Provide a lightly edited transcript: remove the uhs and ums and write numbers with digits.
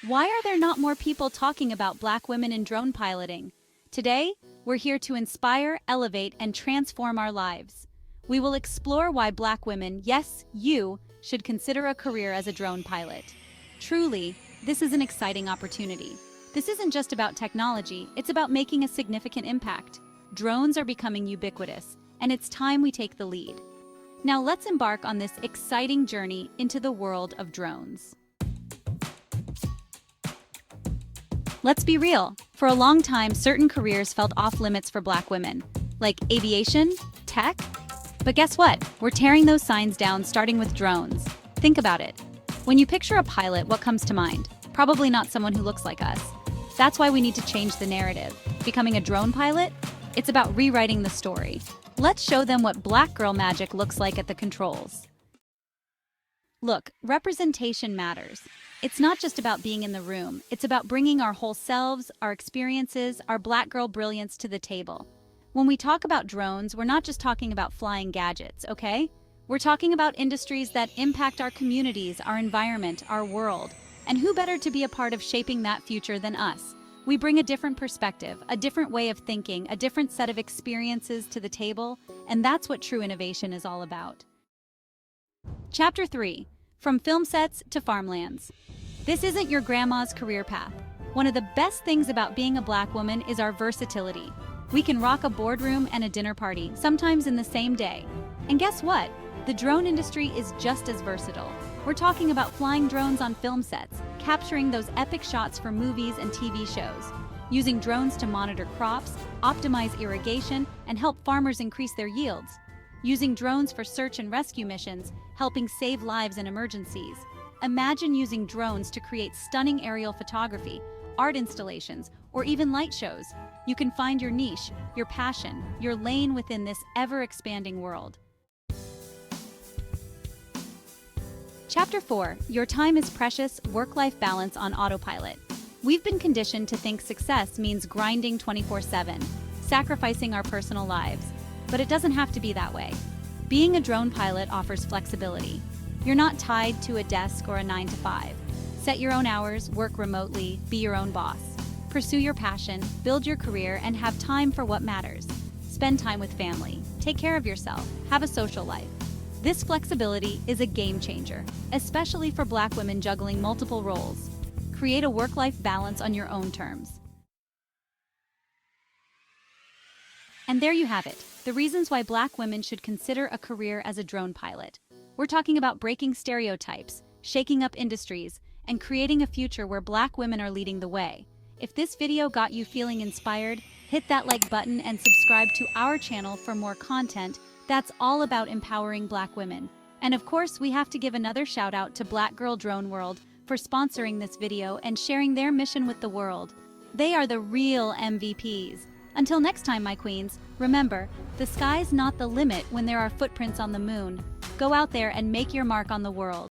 Why are there not more people talking about Black women in drone piloting? Today, we're here to inspire, elevate, and transform our lives. We will explore why Black women, yes, you, should consider a career as a drone pilot. Truly, this is an exciting opportunity. This isn't just about technology, it's about making a significant impact. Drones are becoming ubiquitous, and it's time we take the lead. Now let's embark on this exciting journey into the world of drones. Let's be real. For a long time, certain careers felt off limits for Black women, like aviation, tech. But guess what? We're tearing those signs down, starting with drones. Think about it. When you picture a pilot, what comes to mind? Probably not someone who looks like us. That's why we need to change the narrative. Becoming a drone pilot? It's about rewriting the story. Let's show them what Black Girl Magic looks like at the controls. Look, representation matters. It's not just about being in the room. It's about bringing our whole selves, our experiences, our Black girl brilliance to the table. When we talk about drones, we're not just talking about flying gadgets, okay? We're talking about industries that impact our communities, our environment, our world. And who better to be a part of shaping that future than us? We bring a different perspective, a different way of thinking, a different set of experiences to the table, and that's what true innovation is all about. Chapter 3. From film sets to farmlands. This isn't your grandma's career path. One of the best things about being a Black woman is our versatility. We can rock a boardroom and a dinner party, sometimes in the same day. And guess what? The drone industry is just as versatile. We're talking about flying drones on film sets, capturing those epic shots for movies and TV shows, using drones to monitor crops, optimize irrigation, and help farmers increase their yields, using drones for search and rescue missions, helping save lives in emergencies. Imagine using drones to create stunning aerial photography, art installations, or even light shows. You can find your niche, your passion, your lane within this ever-expanding world. Chapter 4. Your time is precious, work-life balance on autopilot. We've been conditioned to think success means grinding 24/7, sacrificing our personal lives. But it doesn't have to be that way. Being a drone pilot offers flexibility. You're not tied to a desk or a 9-to-5. Set your own hours, work remotely, be your own boss. Pursue your passion, build your career, and have time for what matters. Spend time with family, take care of yourself, have a social life. This flexibility is a game changer, especially for Black women juggling multiple roles. Create a work-life balance on your own terms. And there you have it, the reasons why Black women should consider a career as a drone pilot. We're talking about breaking stereotypes, shaking up industries, and creating a future where Black women are leading the way. If this video got you feeling inspired, hit that like button and subscribe to our channel for more content that's all about empowering Black women. And of course, we have to give another shout out to Black Girl Drone World for sponsoring this video and sharing their mission with the world. They are the real MVPs. Until next time, my queens, remember, the sky's not the limit when there are footprints on the moon. Go out there and make your mark on the world.